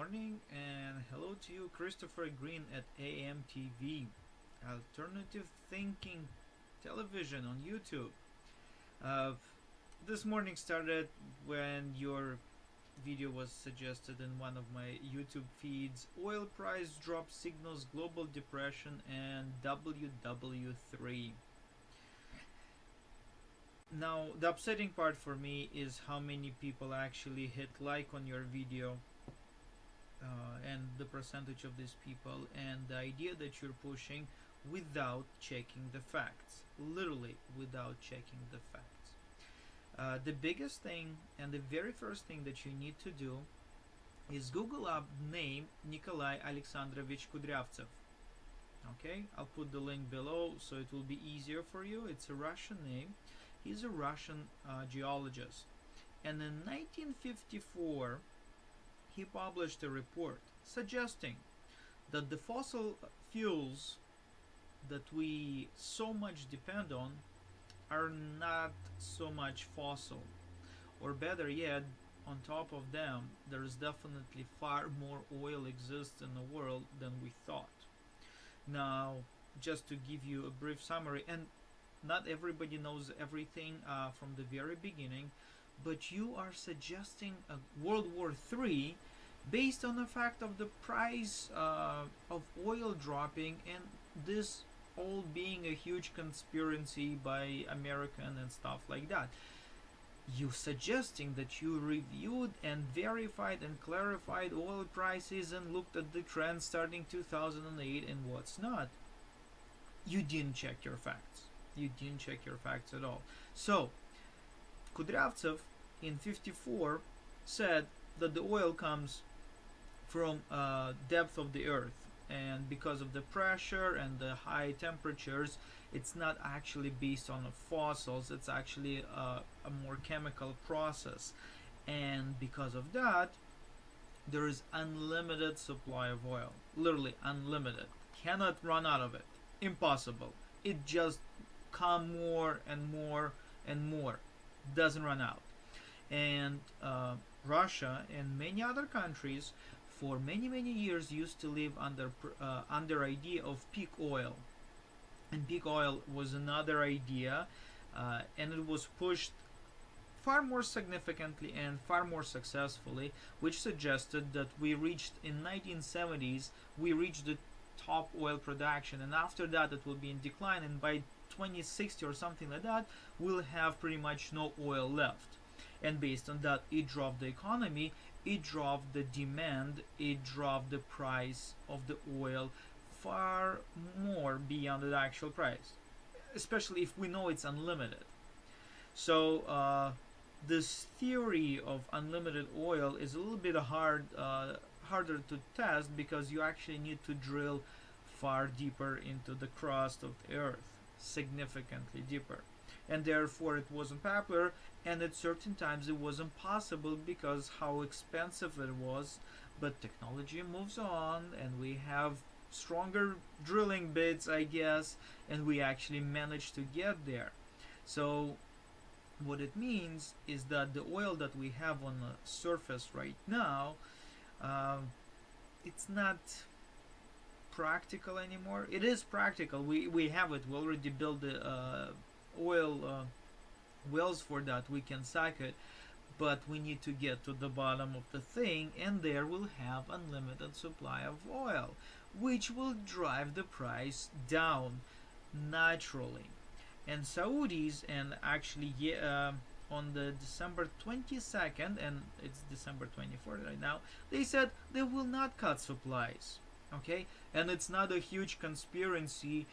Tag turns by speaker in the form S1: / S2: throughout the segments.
S1: morning, and hello to you, Christopher Green at AMTV, Alternative Thinking Television on YouTube. Uh, this morning started when your video was suggested in one of my YouTube feeds. Oil price drop signals global depression and WW3. Now, the upsetting part for me is how many people actually hit like on your video, and the percentage of these people, and the idea that you're pushing without checking the facts, literally without checking the facts. The biggest thing and the very first thing that you need to do is Google up name Nikolai Alexandrovich Kudryavtsev. Okay, I'll put the link below so it will be easier for you. It's a Russian name. He's a Russian geologist, and in 1954 he published a report suggesting that the fossil fuels that we so much depend on are not so much fossil, or better yet, on top of them there's definitely far more oil exists in the world than we thought. Now, just to give you a brief summary, and not everybody knows everything from the very beginning, but you are suggesting a World War III based on the fact of the price of oil dropping, and this all being a huge conspiracy by American and stuff like that. You suggesting that you reviewed and verified and clarified oil prices and looked at the trend starting 2008 and what's not. You didn't check your facts. You didn't check your facts at all. So, Kudryavtsev in 54 said that the oil comes from depth of the earth, and because of the pressure and the high temperatures, it's not actually based on the fossils, it's actually a more chemical process, and because of that there is unlimited supply of oil, literally unlimited, cannot run out of it, impossible. It just come more and more and more, doesn't run out. And Russia and many other countries for many years used to live under idea of peak oil, and peak oil was another idea, and it was pushed far more significantly and far more successfully, which suggested that we reached in 1970s we reached the top oil production, and after that it will be in decline, and by 2060 or something like that we'll have pretty much no oil left. And based on that, it dropped the economy, it dropped the demand, it dropped the price of the oil far more beyond the actual price, especially if we know it's unlimited. So this theory of unlimited oil is a little bit harder to test, because you actually need to drill far deeper into the crust of the earth, significantly deeper, and therefore it wasn't popular, and at certain times it wasn't possible because how expensive it was. But technology moves on, and we have stronger drilling bits, I guess, and we actually managed to get there. So what it means is that the oil that we have on the surface right now, it's not practical anymore. It is practical, we have it, we already built the oil wells for that, we can suck it, but we need to get to the bottom of the thing, and there we'll have unlimited supply of oil, which will drive the price down naturally. And Saudis, and actually on the December 22nd, and it's December 24th right now, they said they will not cut supplies. Okay, and it's not a huge conspiracy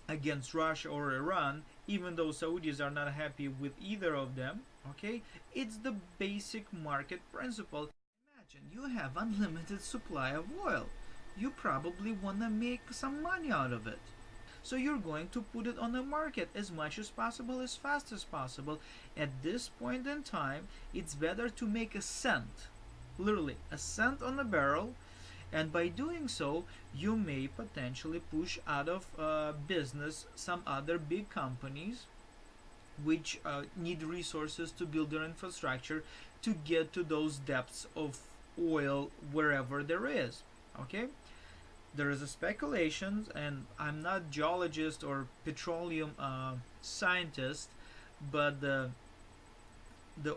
S1: against Russia or Iran, even though Saudis are not happy with either of them. Okay, it's the basic market principle. Imagine you have unlimited supply of oil, you probably want to make some money out of it, so you're going to put it on the market as much as possible, as fast as possible. At this point in time, it's better to make a cent, literally a cent on a barrel, and by doing so you may potentially push out of business some other big companies which need resources to build their infrastructure to get to those depths of oil wherever there is. Okay, there is a speculation, and I'm not geologist or petroleum scientist, but the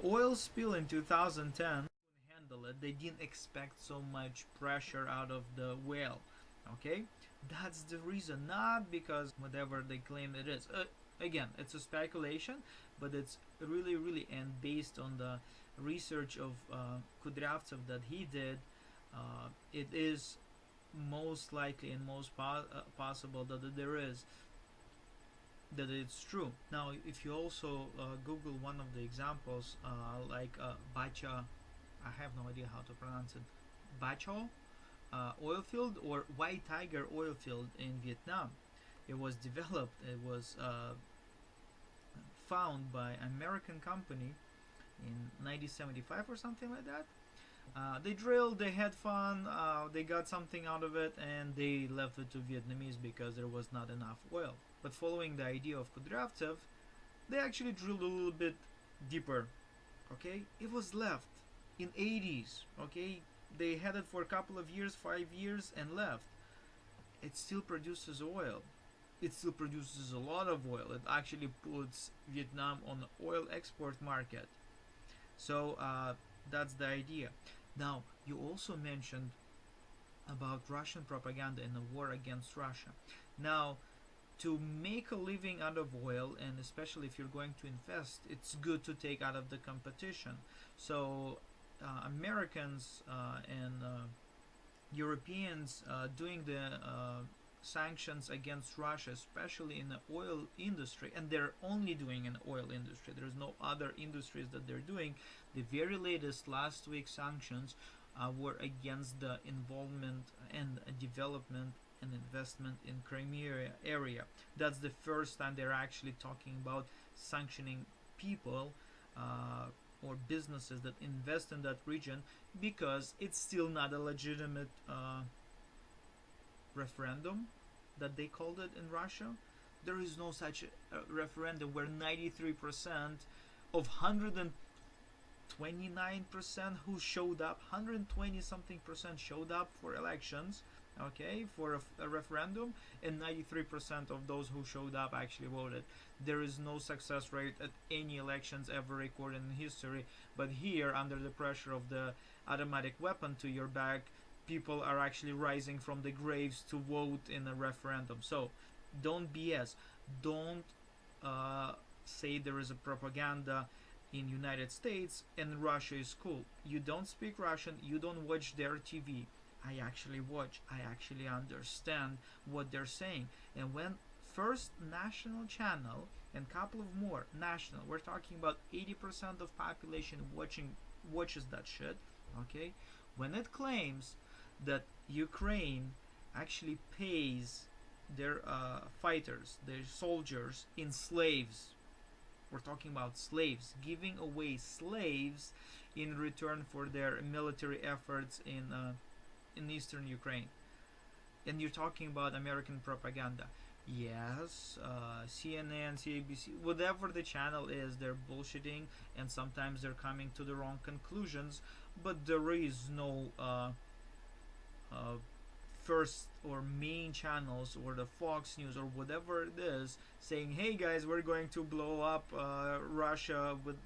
S1: oil spill in 2010 handle it. They didn't expect so much pressure out of the whale. Okay, that's the reason, not because whatever they claim it is. Again, it's a speculation, but it's really and based on the research of Kudryavtsev that he did, it is most likely and most possible that there is, that it's true. Now, if you also Google one of the examples, like Bacha, I have no idea how to pronounce it, Bacho oil field, or White Tiger oil field in Vietnam. It was developed, it was found by an American company in 1975 or something like that. They drilled, they had fun, they got something out of it, and they left it to Vietnamese because there was not enough oil. But following the idea of Kudryavtsev, they actually drilled a little bit deeper. Okay, it was left in 80s. Okay, they had it for a couple of years, 5 years, and left. It still produces oil. It still produces a lot of oil. It actually puts Vietnam on the oil export market. So that's the idea. Now, you also mentioned about Russian propaganda and the war against Russia. Now, to make a living out of oil, and especially if you're going to invest, it's good to take out of the competition. So Americans and Europeans doing the sanctions against Russia, especially in the oil industry, and they're only doing an oil industry. There's no other industries that they're doing. The very latest last week's sanctions were against the involvement and development and investment in Crimea area. That's the first time they're actually talking about sanctioning people or businesses that invest in that region, because it's still not a legitimate referendum that they called it in Russia. There is no such referendum where 93% of 129% who showed up, 120 something percent showed up for elections, okay, for a referendum, and 93% of those who showed up actually voted. There is no success rate at any elections ever recorded in history, but here, under the pressure of the automatic weapon to your back, people are actually rising from the graves to vote in a referendum. So don't BS. Don't say there is a propaganda in United States and Russia is cool. You don't speak Russian, you don't watch their TV. I actually watch, I actually understand what they're saying. And when first national channel and couple of more national, we're talking about 80% of population watches that shit, okay? When it claims that Ukraine actually pays their fighters, their soldiers, in slaves. We're talking about slaves, giving away slaves in return for their military efforts in eastern Ukraine. And you're talking about American propaganda. Yes, CNN, CABC, whatever the channel is, they're bullshitting, and sometimes they're coming to the wrong conclusions, but there is no first or main channels or the Fox News or whatever it is saying, hey guys, we're going to blow up Russia with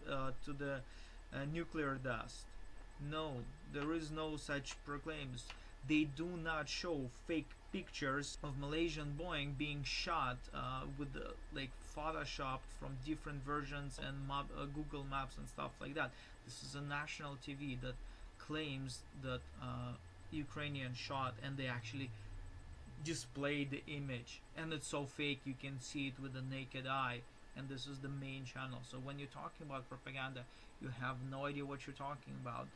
S1: to the nuclear dust. No, there is no such proclaims. They do not show fake pictures of Malaysian Boeing being shot with like photoshopped from different versions and Google Maps and stuff like that. This is a national TV that claims that Ukrainian shot, and they actually display the image, and it's so fake you can see it with the naked eye, and this is the main channel. So when you're talking about propaganda, you have no idea what you're talking about.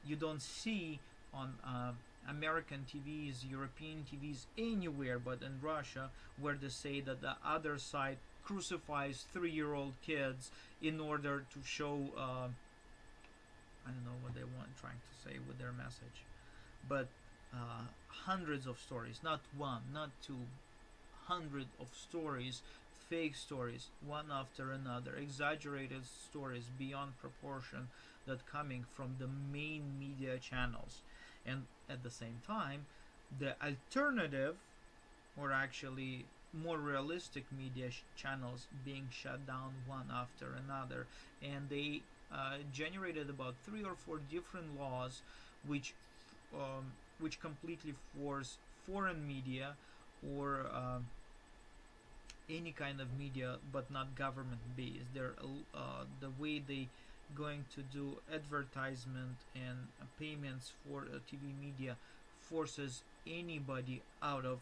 S1: You don't see on American TVs, European TVs, anywhere but in Russia, where they say that the other side crucifies 3-year-old kids in order to show I don't know what they want trying to say with their message, but hundreds of stories, not one, not two, hundred of stories, fake stories, one after another, exaggerated stories beyond proportion, that coming from the main media channels. And at the same time, the alternative, or actually more realistic media channels, being shut down one after another, and they generated about 3 or 4 different laws which which completely force foreign media or any kind of media but not government based. They're the way they going to do advertisement and payments for TV media forces anybody out of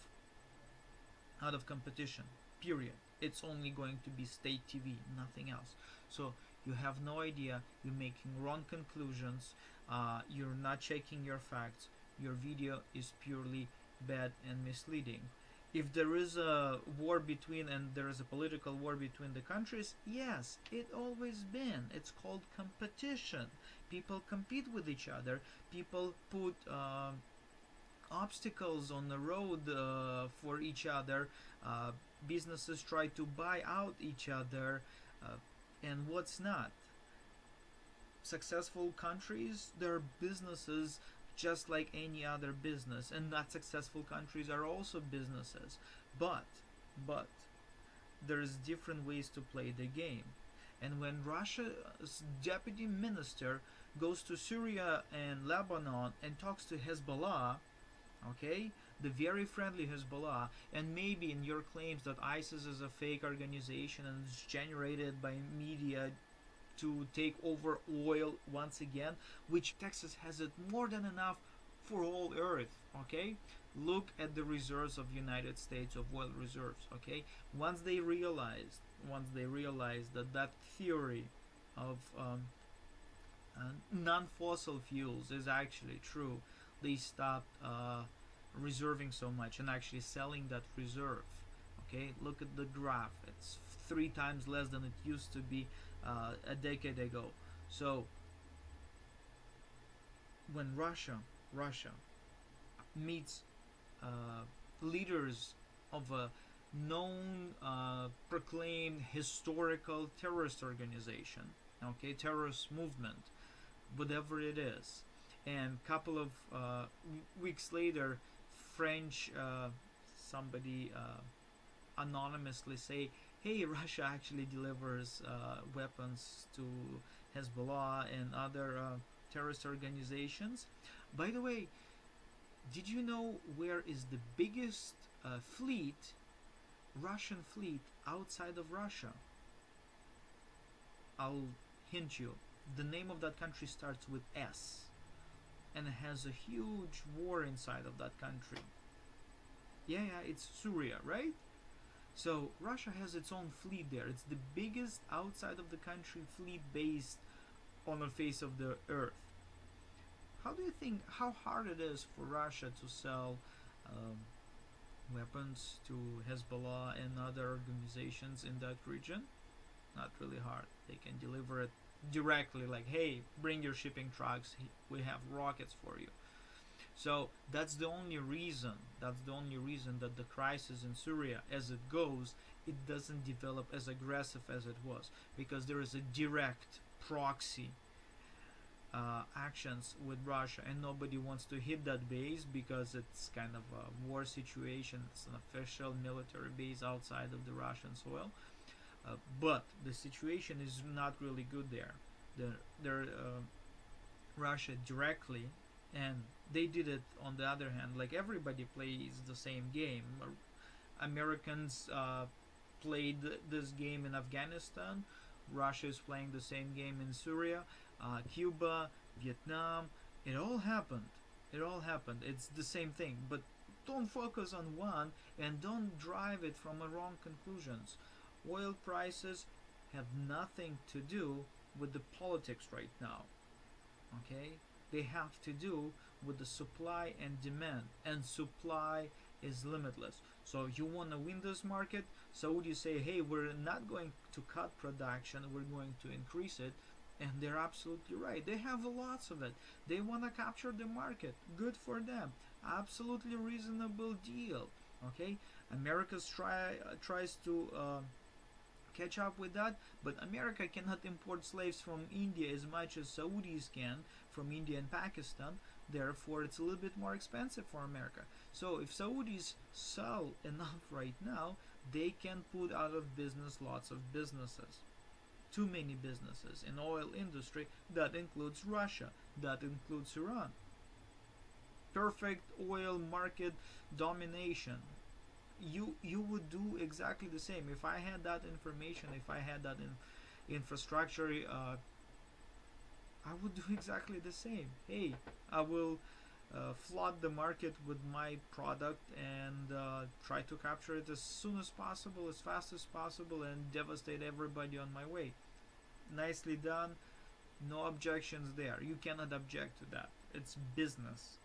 S1: competition, period. It's only going to be state TV, nothing else. So you have no idea, you're making wrong conclusions, you're not checking your facts, your video is purely bad and misleading. If there is a war between, and there is a political war between the countries, yes, it always been. It's called competition. People compete with each other. People put obstacles on the road for each other. Businesses try to buy out each other, and what's not. Successful countries, their businesses just like any other business, and not successful countries are also businesses. But there's different ways to play the game. And when Russia's deputy minister goes to Syria and Lebanon and talks to Hezbollah, okay, the very friendly Hezbollah, and maybe in your claims that ISIS is a fake organization and it's generated by media to take over oil once again, which Texas has it more than enough for all Earth, okay? Look at the reserves of United States, of oil reserves, okay? Once they realized that theory of non-fossil fuels is actually true, they stopped reserving so much and actually selling that reserve, okay? Look at the graph. It's 3 times less than it used to be a decade ago. So when Russia meets leaders of a known proclaimed historical terrorist organization, okay, terrorist movement, whatever it is, and couple of weeks later, French somebody anonymously say, hey, Russia actually delivers weapons to Hezbollah and other terrorist organizations. By the way, did you know where is the biggest Russian fleet outside of Russia? I'll hint you. The name of that country starts with S, and it has a huge war inside of that country. Yeah, it's Syria, right? So Russia has its own fleet there. It's the biggest outside of the country fleet based on the face of the earth. How do you think, how hard it is for Russia to sell weapons to Hezbollah and other organizations in that region? Not really hard. They can deliver it directly, like, hey, bring your shipping trucks, we have rockets for you. So that's the only reason that the crisis in Syria, as it goes, it doesn't develop as aggressive as it was, because there is a direct proxy actions with Russia, and nobody wants to hit that base because it's kind of a war situation. It's an official military base outside of the Russian soil, but the situation is not really good there. Russia directly, and they did it on the other hand, like everybody plays the same game. Americans played this game in Afghanistan. Russia is playing the same game in Syria, Cuba, Vietnam. It all happened. It's the same thing, but don't focus on one and don't drive it from the wrong conclusions. Oil prices have nothing to do with the politics right now, okay? They have to do with the supply and demand, and supply is limitless. So you want to win this market, Saudi say, hey, we're not going to cut production, we're going to increase it, and they're absolutely right. They have lots of it. They want to capture the market. Good for them. Absolutely reasonable deal. Okay, America tries to catch up with that. But America cannot import slaves from India as much as Saudis can from India and Pakistan. Therefore, it's a little bit more expensive for America. So if Saudis sell enough right now, they can put out of business lots of businesses. Too many businesses in oil industry. That includes Russia. That includes Iran. Perfect oil market domination. You would do exactly the same if I had that information. If I had that infrastructure, I would do exactly the same. Hey, I will flood the market with my product and try to capture it as soon as possible, as fast as possible, and devastate everybody on my way. Nicely done. No objections there. You cannot object to that. It's business.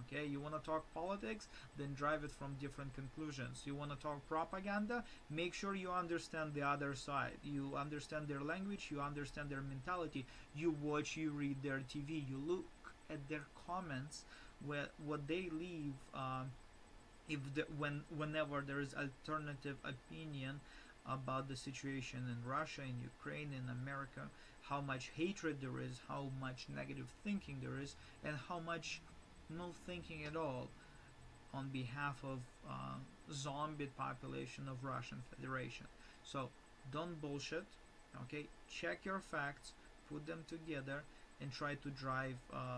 S1: Okay, you want to talk politics, then drive it from different conclusions. You want to talk propaganda, make sure you understand the other side. You understand their language, you understand their mentality. You watch, you read their TV, you look at their comments, what they leave. Whenever there is alternative opinion about the situation in Russia, in Ukraine, in America, how much hatred there is, how much negative thinking there is, and how much no thinking at all on behalf of zombie population of Russian Federation. So don't bullshit. Okay, check your facts, put them together, and try to drive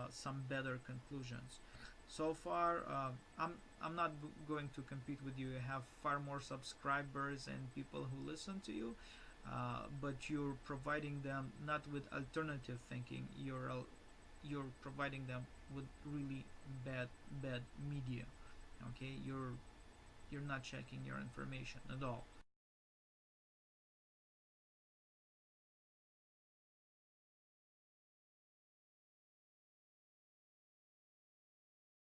S1: some better conclusions. So far, I'm not going to compete with you. You have far more subscribers and people who listen to you, but you're providing them not with alternative thinking. You're providing them with really bad media. Okay, you're not checking your information at all.